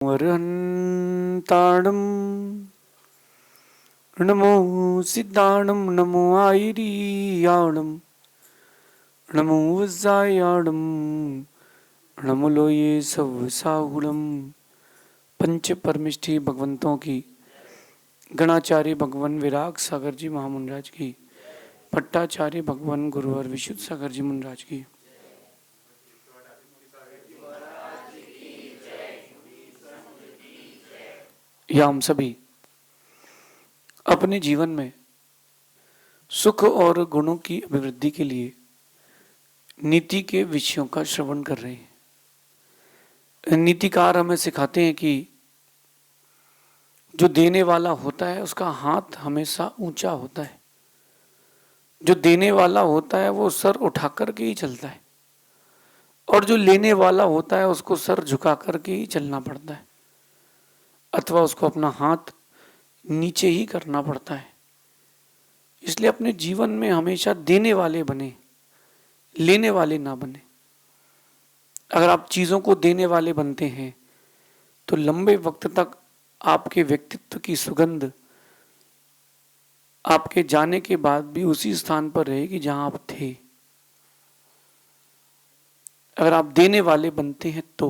वरहन्ताणं नमो सिद्धाणं नमो आयरियाणं नमो वज्रायाणं नमो लोये सवसाहुणं। पंच परमिष्ठी भगवंतों की, गणाचार्य भगवान विराग सागर जी महामुंडराज की, पट्टाचार्य भगवान गुरुवर विशुद्ध सागर जी मुंडराज की। या हम सभी अपने जीवन में सुख और गुणों की अभिवृद्धि के लिए नीति के विषयों का श्रवण कर रहे हैं। नीतिकार हमें सिखाते हैं कि जो देने वाला होता है उसका हाथ हमेशा ऊंचा होता है। जो देने वाला होता है वो सर उठा करके ही चलता है, और जो लेने वाला होता है उसको सर झुका करके ही चलना पड़ता है, अथवा उसको अपना हाथ नीचे ही करना पड़ता है। इसलिए अपने जीवन में हमेशा देने वाले बने, लेने वाले ना बने। अगर आप चीज़ों को देने वाले बनते हैं तो लंबे वक्त तक आपके व्यक्तित्व की सुगंध आपके जाने के बाद भी उसी स्थान पर रहेगी जहां आप थे। अगर आप देने वाले बनते हैं तो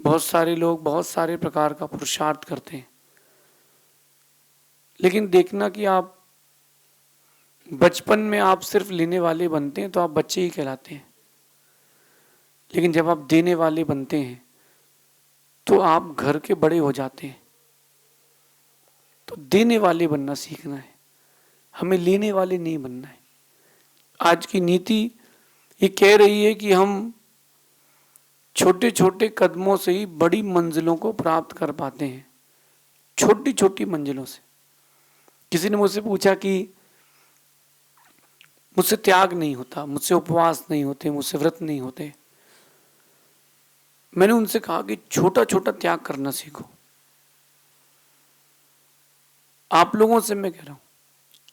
बहुत सारे लोग बहुत सारे प्रकार का पुरुषार्थ करते हैं, लेकिन देखना कि आप बचपन में आप सिर्फ लेने वाले बनते हैं तो आप बच्चे ही कहलाते हैं, लेकिन जब आप देने वाले बनते हैं तो आप घर के बड़े हो जाते हैं। तो देने वाले बनना सीखना है, हमें लेने वाले नहीं बनना है। आज की नीति ये कह रही है कि हम छोटे छोटे कदमों से ही बड़ी मंजिलों को प्राप्त कर पाते हैं, छोटी छोटी मंजिलों से। किसी ने मुझसे पूछा कि मुझसे त्याग नहीं होता, मुझसे उपवास नहीं होते, मुझसे व्रत नहीं होते। मैंने उनसे कहा कि छोटा छोटा त्याग करना सीखो। आप लोगों से मैं कह रहा हूं,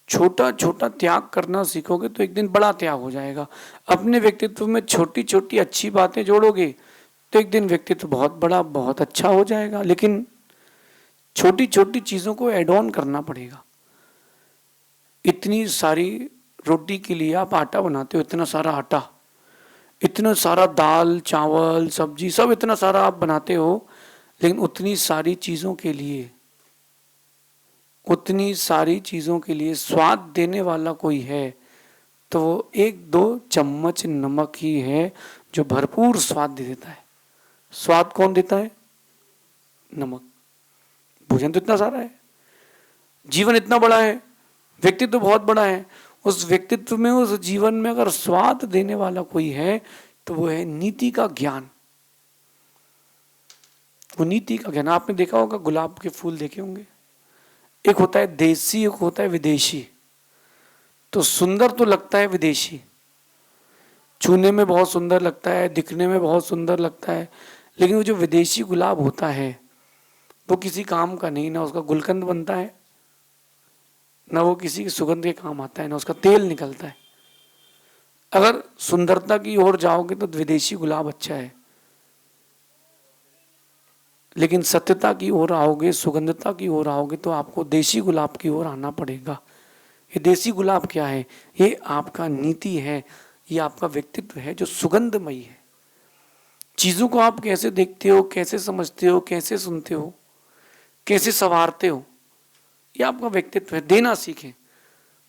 छोटा छोटा त्याग करना सीखोगे तो एक दिन बड़ा त्याग हो जाएगा। अपने व्यक्तित्व में छोटी छोटी अच्छी बातें जोड़ोगे तो एक दिन व्यक्तित्व बहुत बड़ा बहुत अच्छा हो जाएगा। लेकिन छोटी छोटी चीजों को एड ऑन करना पड़ेगा। इतनी सारी रोटी के लिए आप आटा बनाते हो, इतना सारा आटा, इतना सारा दाल चावल सब्जी सब इतना सारा आप बनाते हो, लेकिन उतनी सारी चीजों के लिए स्वाद देने वाला कोई है तो वो एक दो चम्मच नमक ही है जो भरपूर स्वाद दे देता है। स्वाद कौन देता है? नमक। भोजन तो इतना सारा है, जीवन इतना बड़ा है, व्यक्तित्व तो बहुत बड़ा है। उस व्यक्तित्व में, उस जीवन में अगर स्वाद देने वाला कोई है तो वो है नीति का ज्ञान। वो नीति का ज्ञान। आपने देखा होगा, गुलाब के फूल देखे होंगे, एक होता है देसी, एक होता है विदेशी। तो सुंदर तो लगता है विदेशी, छूने में बहुत सुंदर लगता है, दिखने में बहुत सुंदर लगता है, लेकिन वो जो विदेशी गुलाब होता है वो किसी काम का नहीं। ना उसका गुलकंद बनता है, ना वो किसी की सुगंध के काम आता है, ना उसका तेल निकलता है। अगर सुंदरता की ओर जाओगे तो विदेशी गुलाब अच्छा है, लेकिन सत्यता की ओर आओगे, सुगंधता की ओर आओगे तो आपको देसी गुलाब की ओर आना पड़ेगा। ये देसी गुलाब क्या है? ये आपका नीति है, ये आपका व्यक्तित्व है जो सुगंधमयी है। चीजों को आप कैसे देखते हो, कैसे समझते हो, कैसे सुनते हो, कैसे संवारते हो, ये आपका व्यक्तित्व है। देना सीखें।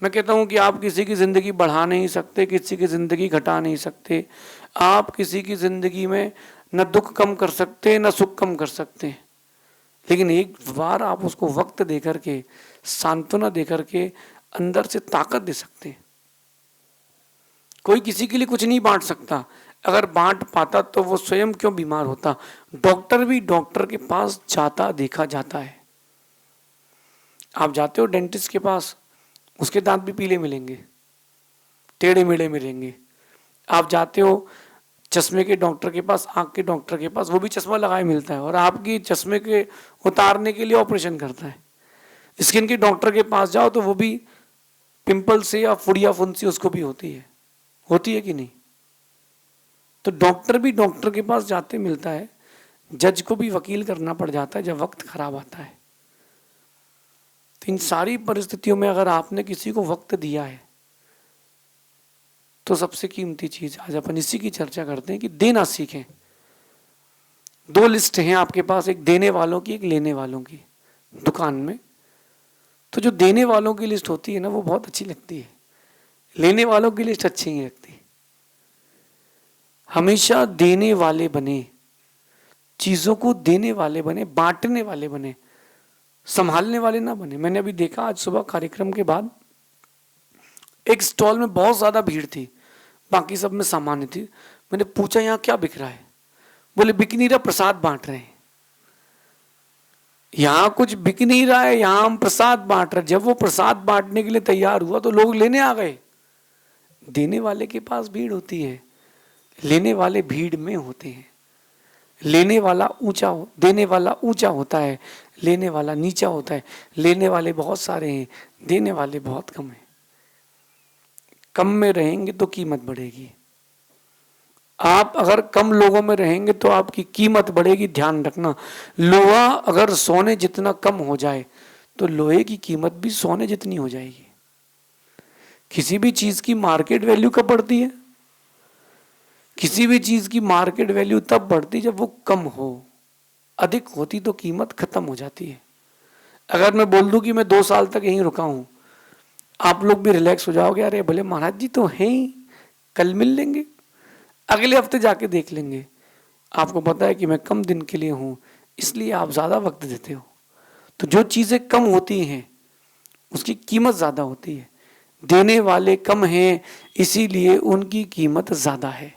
मैं कहता हूं कि आप किसी की जिंदगी बढ़ा नहीं सकते, किसी की जिंदगी घटा नहीं सकते। आप किसी की जिंदगी में न दुख कम कर सकते न सुख कम कर सकते, लेकिन एक बार आप उसको वक्त दे करके, सांत्वना दे करके अंदर से ताकत दे सकते हैं। कोई किसी के लिए कुछ नहीं बांट सकता। अगर बांट पाता तो वो स्वयं क्यों बीमार होता? डॉक्टर भी डॉक्टर के पास जाता देखा जाता है। आप जाते हो डेंटिस्ट के पास, उसके दांत भी पीले मिलेंगे, टेढ़े मेढ़े मिलेंगे। आप जाते हो चश्मे के डॉक्टर के पास, आंख के डॉक्टर के पास, वो भी चश्मा लगाए मिलता है और आपकी चश्मे के उतारने के लिए ऑपरेशन करता है। स्किन के डॉक्टर के पास जाओ तो वो भी पिंपल से या फुड़िया फुंसी उसको भी होती है कि नहीं? तो डॉक्टर भी डॉक्टर के पास जाते मिलता है। जज को भी वकील करना पड़ जाता है जब वक्त खराब आता है। तो इन सारी परिस्थितियों में अगर आपने किसी को वक्त दिया है तो सबसे कीमती चीज आज अपन इसी की चर्चा करते हैं कि देना सीखें। 2 लिस्ट हैं आपके पास, एक देने वालों की, एक लेने वालों की दुकान में। तो जो देने वालों की लिस्ट होती है ना वो बहुत अच्छी लगती है, लेने वालों की लिस्ट अच्छी नहीं लगती। हमेशा देने वाले बने, चीजों को देने वाले बने, बांटने वाले बने, संभालने वाले ना बने। मैंने अभी देखा आज सुबह कार्यक्रम के बाद एक स्टॉल में बहुत ज्यादा भीड़ थी, बाकी सब में सामान्य थी। मैंने पूछा यहाँ क्या बिक रहा है? बोले बिक नहीं रहा, प्रसाद बांट रहे हैं। यहां कुछ बिक नहीं रहा है, यहां हम प्रसाद बांट रहे। जब वो प्रसाद बांटने के लिए तैयार हुआ तो लोग लेने आ गए। देने वाले के पास भीड़ होती है, लेने वाले भीड़ में होते हैं। लेने वाला ऊंचा, देने वाला ऊंचा होता है, लेने वाला नीचा होता है। लेने वाले बहुत सारे हैं, देने वाले बहुत कम हैं। कम में रहेंगे तो कीमत बढ़ेगी। आप अगर कम लोगों में रहेंगे तो आपकी कीमत बढ़ेगी। ध्यान रखना, लोहा अगर सोने जितना कम हो जाए तो लोहे की कीमत भी सोने जितनी हो जाएगी। किसी भी चीज की मार्केट वैल्यू कब बढ़ती है? किसी भी चीज की मार्केट वैल्यू तब बढ़ती जब वो कम हो। अधिक होती तो कीमत खत्म हो जाती है। अगर मैं बोल दूं कि मैं 2 साल तक यहीं रुका हूं, आप लोग भी रिलैक्स हो जाओगे, अरे भले महाराज जी तो हैं ही, कल मिल लेंगे, अगले हफ्ते जाके देख लेंगे। आपको पता है कि मैं कम दिन के लिए हूं, इसलिए आप ज्यादा वक्त देते हो। तो जो चीजें कम होती हैं उसकी कीमत ज्यादा होती है। देने वाले कम हैं, इसीलिए उनकी कीमत ज्यादा है।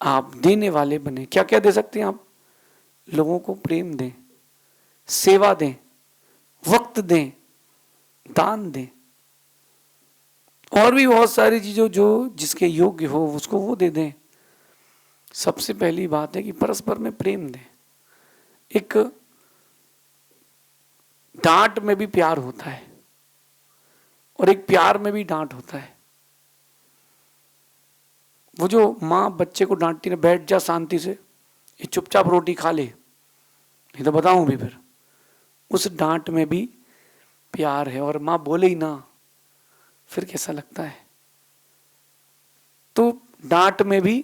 आप देने वाले बने। क्या क्या दे सकते हैं आप? लोगों को प्रेम दें, सेवा दें, वक्त दें, दान दें, और भी बहुत सारी चीजों जो जिसके योग्य हो उसको वो दे दें। सबसे पहली बात है कि परस्पर में प्रेम दें। एक डांट में भी प्यार होता है और एक प्यार में भी डांट होता है। वो जो माँ बच्चे को डांटती है, बैठ जा शांति से, ये चुपचाप रोटी खा ले, नहीं तो बताऊं भी फिर, उस डांट में भी प्यार है। और माँ बोले ही ना फिर कैसा लगता है। तो डांट में भी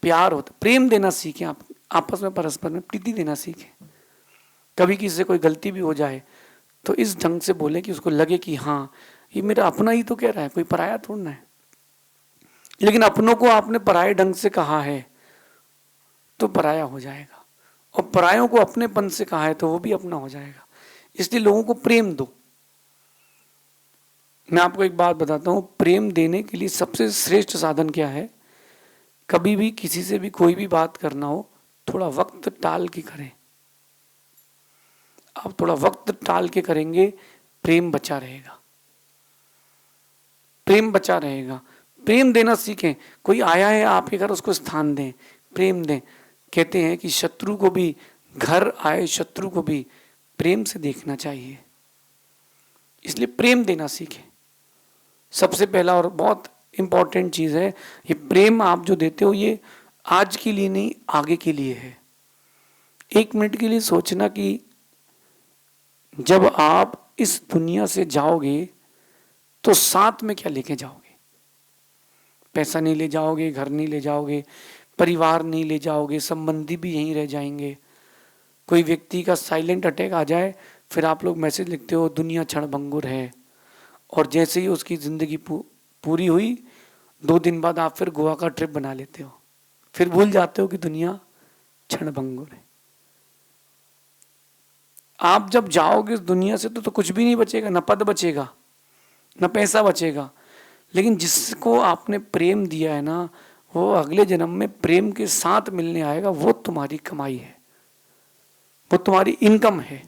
प्यार होता। प्रेम देना सीखें। आप आपस में परस्पर में प्रीति देना सीखें। कभी किसी से कोई गलती भी हो जाए तो इस ढंग से बोले कि उसको लगे कि हाँ ये मेरा अपना ही तो कह रहा है, कोई पराया थोड़ा है। लेकिन अपनों को आपने पराये ढंग से कहा है तो पराया हो जाएगा, और परायों को अपनेपन से कहा है तो वो भी अपना हो जाएगा। इसलिए लोगों को प्रेम दो। मैं आपको एक बात बताता हूं, प्रेम देने के लिए सबसे श्रेष्ठ साधन क्या है? कभी भी किसी से भी कोई भी बात करना हो, थोड़ा वक्त टाल के करें। आप थोड़ा वक्त टाल के करेंगे, प्रेम बचा रहेगा। प्रेम बचा रहेगा। प्रेम देना सीखें। कोई आया है आपके घर, उसको स्थान दें, प्रेम दें। कहते हैं कि शत्रु को भी, घर आए शत्रु को भी प्रेम से देखना चाहिए। इसलिए प्रेम देना सीखें। सबसे पहला और बहुत इंपॉर्टेंट चीज है, ये प्रेम आप जो देते हो ये आज के लिए नहीं, आगे के लिए है। 1 मिनट के लिए सोचना कि जब आप इस दुनिया से जाओगे तो साथ में क्या लेके जाओगे। पैसा नहीं ले जाओगे, घर नहीं ले जाओगे, परिवार नहीं ले जाओगे, संबंधी भी यहीं रह जाएंगे। कोई व्यक्ति का साइलेंट अटैक आ जाए, फिर आप लोग मैसेज लिखते हो दुनिया क्षणभंगुर है, और जैसे ही उसकी जिंदगी पूरी हुई 2 दिन बाद आप फिर गोवा का ट्रिप बना लेते हो, फिर भूल जाते हो कि दुनिया क्षणभंगुर है। आप जब जाओगे इस दुनिया से तो कुछ भी नहीं बचेगा, न पद बचेगा, न पैसा बचेगा। लेकिन जिसको आपने प्रेम दिया है ना, वो अगले जन्म में प्रेम के साथ मिलने आएगा। वो तुम्हारी कमाई है, वो तुम्हारी इनकम है।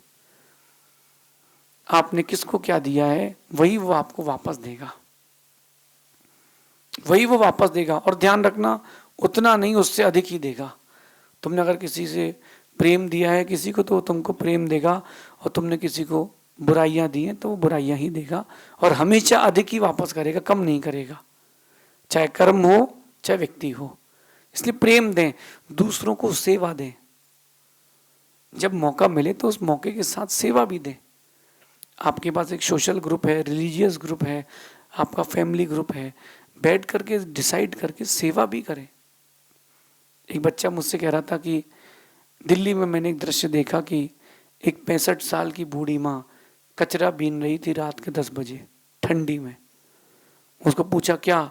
आपने किसको क्या दिया है वही वो आपको वापस देगा, वही वो वापस देगा। और ध्यान रखना, उतना नहीं, उससे अधिक ही देगा। तुमने अगर किसी से प्रेम दिया है किसी को, तो तुमको प्रेम देगा, और तुमने किसी को बुराइयां दी हैं तो वो बुराइयां ही देगा, और हमेशा अधिक ही वापस करेगा, कम नहीं करेगा, चाहे कर्म हो चाहे व्यक्ति हो। इसलिए प्रेम दें, दूसरों को सेवा दें। जब मौका मिले तो उस मौके के साथ सेवा भी दें। आपके पास एक सोशल ग्रुप है, रिलीजियस ग्रुप है, आपका फैमिली ग्रुप है, बैठ करके डिसाइड करके सेवा भी करें। एक बच्चा मुझसे कह रहा था कि दिल्ली में मैंने एक दृश्य देखा कि एक 65 साल की बूढ़ी माँ कचरा बीन रही थी रात के 10 बजे ठंडी में। उसको पूछा क्या?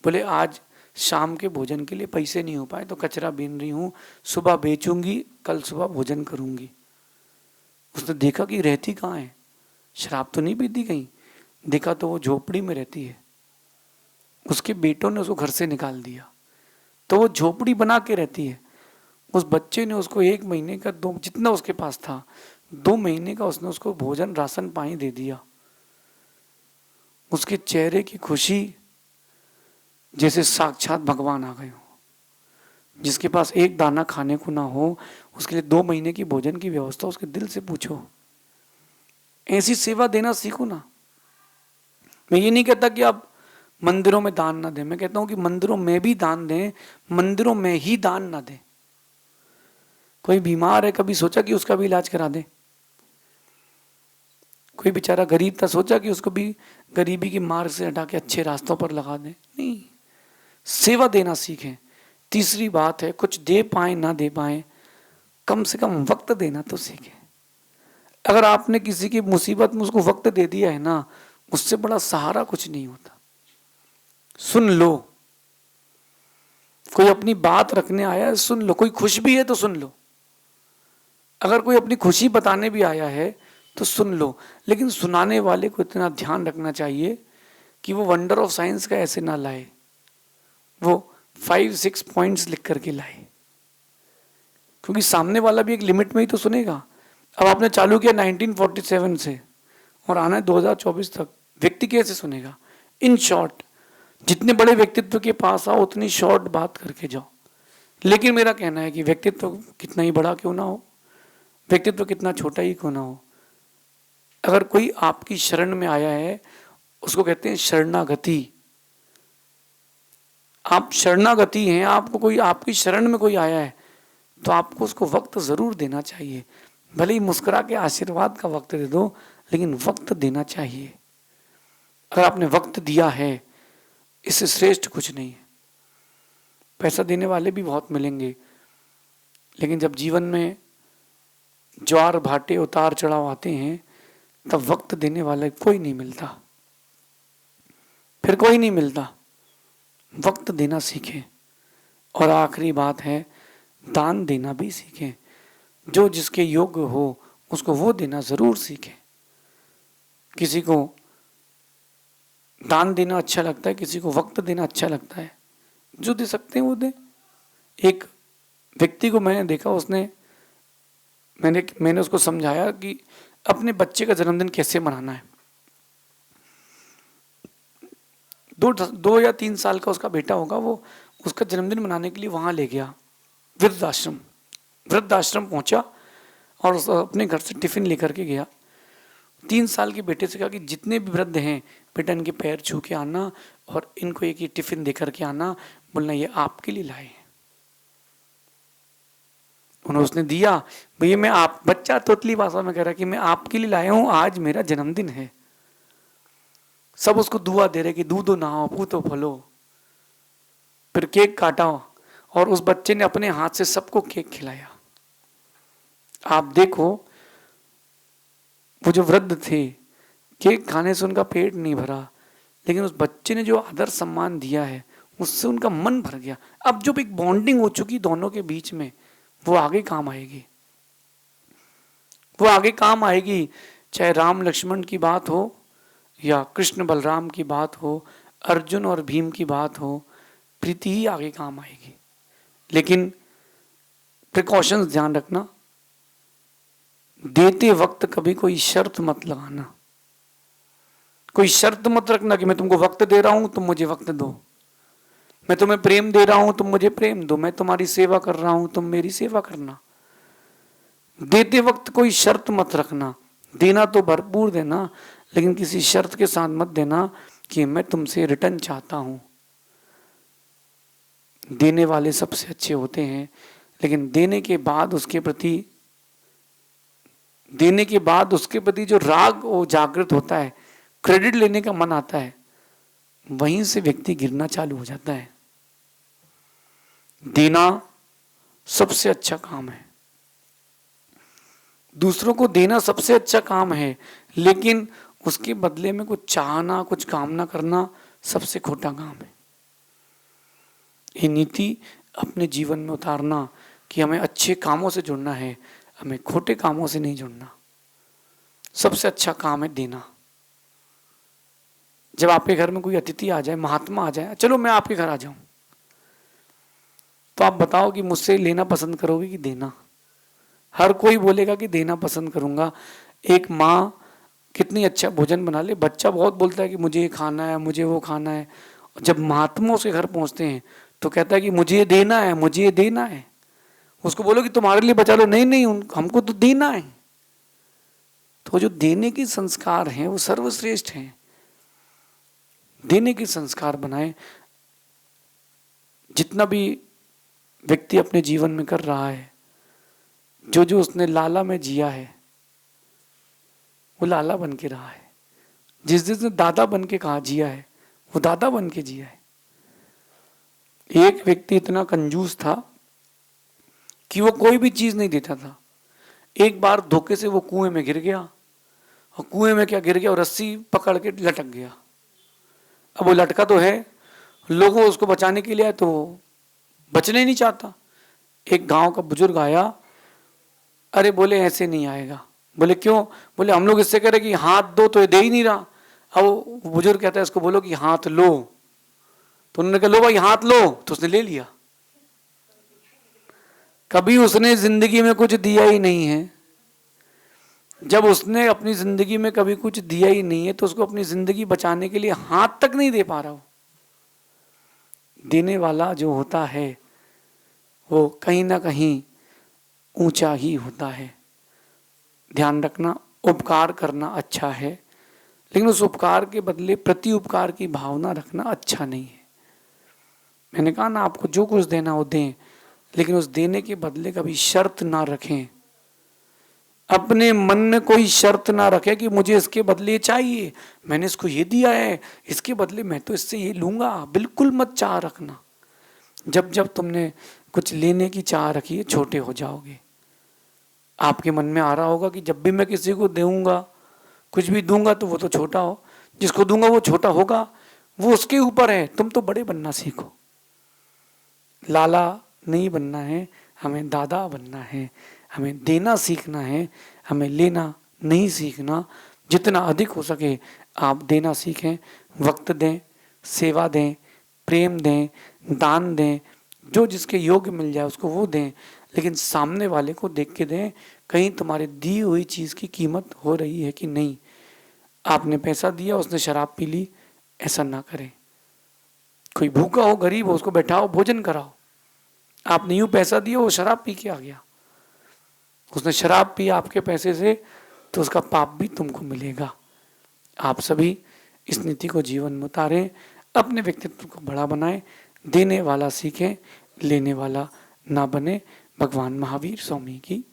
बोले आज शाम के भोजन के लिए पैसे नहीं हो पाए तो कचरा बीन रही हूँ, सुबह बेचूंगी, कल सुबह भोजन करूंगी। उसने देखा कि रहती कहाँ है, शराब तो नहीं पीती कहीं, देखा तो वो झोपड़ी में रहती है। उसके बेटों ने उसको घर से निकाल दिया तो वो झोपड़ी बना के रहती है। उस बच्चे ने उसको 1 महीने का जितना उसके पास था 2 महीने का उसने उसको भोजन राशन पानी दे दिया। उसके चेहरे की खुशी जैसे साक्षात भगवान आ गए हो। जिसके पास एक दाना खाने को ना हो उसके लिए 2 महीने की भोजन की व्यवस्था उसके दिल से पूछो। ऐसी सेवा देना सीखो ना। मैं ये नहीं कहता कि आप मंदिरों में दान ना दें, मैं कहता हूं कि मंदिरों में भी दान दें, मंदिरों में ही दान ना दें। कोई बीमार है, कभी सोचा कि उसका भी इलाज करा दें? कोई बेचारा गरीब था, सोचा कि उसको भी गरीबी की मार्ग से हटा के अच्छे रास्तों पर लगा दें? नहीं, सेवा देना सीखें। तीसरी बात है, कुछ दे पाए ना दे पाए, कम से कम वक्त देना तो सीखें। अगर आपने किसी की मुसीबत में उसको वक्त दे दिया है ना, उससे बड़ा सहारा कुछ नहीं होता। सुन लो, कोई अपनी बात रखने आया है सुन लो, कोई खुश भी है तो सुन लो, अगर कोई अपनी खुशी बताने भी आया है तो सुन लो। लेकिन सुनाने वाले को इतना ध्यान रखना चाहिए कि वो वंडर ऑफ साइंस का ऐसे ना लाए, वो 5-6 पॉइंट्स लिख करके लाए, क्योंकि सामने वाला भी एक लिमिट में ही तो सुनेगा। अब आपने चालू किया 1947 से और आना है 2024 तक, व्यक्ति कैसे सुनेगा? इन शॉर्ट, जितने बड़े व्यक्तित्व के पास आओ उतनी शॉर्ट बात करके जाओ। लेकिन मेरा कहना है कि व्यक्तित्व कितना ही बड़ा क्यों ना हो, व्यक्तित्व कितना छोटा ही क्यों ना हो, अगर कोई आपकी शरण में आया है, उसको कहते हैं शरणागति। आप शरणागति हैं, आपको कोई आपकी शरण में कोई आया है तो आपको उसको वक्त जरूर देना चाहिए। भले ही मुस्कुरा के आशीर्वाद का वक्त दे दो, लेकिन वक्त देना चाहिए। अगर आपने वक्त दिया है, इससे श्रेष्ठ कुछ नहीं है। पैसा देने वाले भी बहुत मिलेंगे, लेकिन जब जीवन में ज्वार भाटे उतार चढ़ाव आते हैं तब वक्त देने वाला कोई नहीं मिलता, फिर कोई नहीं मिलता। वक्त देना सीखें। और आखिरी बात है, दान देना भी सीखें। जो जिसके योग्य हो उसको वो देना जरूर सीखें। किसी को दान देना अच्छा लगता है, किसी को वक्त देना अच्छा लगता है, जो दे सकते हैं वो दें। एक व्यक्ति को मैंने देखा, मैंने उसको समझाया कि अपने बच्चे का जन्मदिन कैसे मनाना है। 2 या 3 साल का उसका बेटा होगा, वो उसका जन्मदिन मनाने के लिए वहां ले गया वृद्धाश्रम पहुंचा और अपने घर से टिफिन लेकर के गया। 3 साल के बेटे से कहा कि जितने भी वृद्ध हैं बेटा, इनके पैर छू के आना और इनको एक ये टिफिन दे करके आना, बोलना ये आपके लिए लाए हैं। उन्होंने उसने दिया, भैया मैं आप, बच्चा तोतली भाषा में कह रहा कि मैं आपके लिए लाया हूं, आज मेरा जन्मदिन है। सब उसको दुआ दे रहे कि दूधो नहाओ पूतो फलो। फिर केक काटा और उस बच्चे ने अपने हाथ से सबको केक खिलाया। आप देखो, वो जो वृद्ध थे, केक खाने से उनका पेट नहीं भरा, लेकिन उस बच्चे ने जो आदर सम्मान दिया है उससे उनका मन भर गया। अब जब एक बॉन्डिंग हो चुकी दोनों के बीच में, वो आगे काम आएगी, वो आगे काम आएगी। चाहे राम लक्ष्मण की बात हो या कृष्ण बलराम की बात हो, अर्जुन और भीम की बात हो, प्रीति ही आगे काम आएगी। लेकिन प्रिकॉशंस ध्यान रखना, देते वक्त कभी कोई शर्त मत लगाना। कोई शर्त मत रखना कि मैं तुमको वक्त दे रहा हूं तुम मुझे वक्त दो, मैं तुम्हें प्रेम दे रहा हूं तुम मुझे प्रेम दो, मैं तुम्हारी सेवा कर रहा हूं तुम मेरी सेवा करना। देते वक्त कोई शर्त मत रखना। देना तो भरपूर देना, लेकिन किसी शर्त के साथ मत देना कि मैं तुमसे रिटर्न चाहता हूं। देने वाले सबसे अच्छे होते हैं, लेकिन देने के बाद उसके प्रति देने के बाद उसके प्रति जो राग वो जागृत होता है, क्रेडिट लेने का मन आता है, वहीं से व्यक्ति गिरना चालू हो जाता है। देना सबसे अच्छा काम है, दूसरों को देना सबसे अच्छा काम है, लेकिन उसके बदले में कुछ चाहना, कुछ कामना करना सबसे खोटा काम है। ये नीति अपने जीवन में उतारना कि हमें अच्छे कामों से जुड़ना है, हमें खोटे कामों से नहीं जुड़ना। सबसे अच्छा काम है देना। जब आपके घर में कोई अतिथि आ जाए, महात्मा आ जाए, चलो मैं आपके घर आ जाऊं, तो आप बताओ कि मुझसे लेना पसंद करोगे कि देना? हर कोई बोलेगा कि देना पसंद करूंगा। एक माँ कितनी अच्छा भोजन बना ले, बच्चा बहुत बोलता है कि मुझे ये खाना है, मुझे वो खाना है। जब महात्मा उसके घर पहुंचते हैं तो कहता है कि मुझे ये देना है, मुझे ये देना है। उसको बोलो कि तुम्हारे लिए बचा लो, नहीं नहीं हमको तो देना है। तो जो देने के संस्कार हैं वो सर्वश्रेष्ठ हैं। देने के संस्कार बनाए। जितना भी व्यक्ति अपने जीवन में कर रहा है, जो जो उसने लाला में जिया है वो लाला बन के रहा है। जिसने दादा बन के कहा जिया है वो दादा बन के जिया है। एक व्यक्ति इतना कंजूस था कि वो कोई भी चीज नहीं देता था। एक बार धोखे से वो कुएं में गिर गया, और कुएं में क्या गिर गया, और रस्सी पकड़ के लटक गया। अब वो लटका तो है, लोगों उसको बचाने के लिए आए तो बचने ही नहीं चाहता। एक गांव का बुजुर्ग आया, अरे बोले ऐसे नहीं आएगा। बोले क्यों? बोले हम लोग इससे कह रहे कि हाथ दो तो ये दे ही नहीं रहा। अब वो बुजुर्ग कहता है इसको बोलो कि हाथ लो। तो उन्होंने कहा लो भाई हाथ लो, तो उसने ले लिया। कभी उसने जिंदगी में कुछ दिया ही नहीं है। जब उसने अपनी जिंदगी में कभी कुछ दिया ही नहीं है तो उसको अपनी जिंदगी बचाने के लिए हाथ तक नहीं दे पा रहा हो। देने वाला जो होता है वो कहीं ना कहीं ऊंचा ही होता है। ध्यान रखना, उपकार करना अच्छा है, लेकिन उस उपकार के बदले प्रति उपकार की भावना रखना अच्छा नहीं है। मैंने कहा ना, आपको जो कुछ देना हो दें, लेकिन उस देने के बदले कभी शर्त ना रखें। अपने मन में कोई शर्त ना रखें कि मुझे इसके बदले चाहिए, मैंने इसको ये दिया है, इसके बदले मैं तो इससे ये लूंगा। बिल्कुल मत चाह रखना। जब जब तुमने कुछ लेने की चाह रखी है, छोटे हो जाओगे। आपके मन में आ रहा होगा कि जब भी मैं किसी को दूंगा, कुछ भी दूंगा, तो वो तो छोटा हो, जिसको दूंगा वो छोटा होगा, वो उसके ऊपर है। तुम तो बड़े बनना सीखो। लाला नहीं बनना है, हमें दादा बनना है। हमें देना सीखना है, हमें लेना नहीं सीखना। जितना अधिक हो सके आप देना सीखें। वक्त दें, सेवा दें, प्रेम दें, दान दें, जो जिसके योग्य मिल जाए उसको वो दें, लेकिन सामने वाले को देख के दें कहीं तुम्हारी दी हुई चीज़ की कीमत हो रही है कि नहीं। आपने पैसा दिया, उसने शराब पी ली, ऐसा ना करें। कोई भूखा हो, गरीब हो, उसको बैठाओ, भोजन कराओ। आपने यूं पैसा दिया, वो शराब पी के आ गया, उसने शराब पिया आपके पैसे से, तो उसका पाप भी तुमको मिलेगा। आप सभी इस नीति को जीवन में उतारें, अपने व्यक्तित्व को बड़ा बनाएं, देने वाला सीखें, लेने वाला ना बने। भगवान महावीर स्वामी की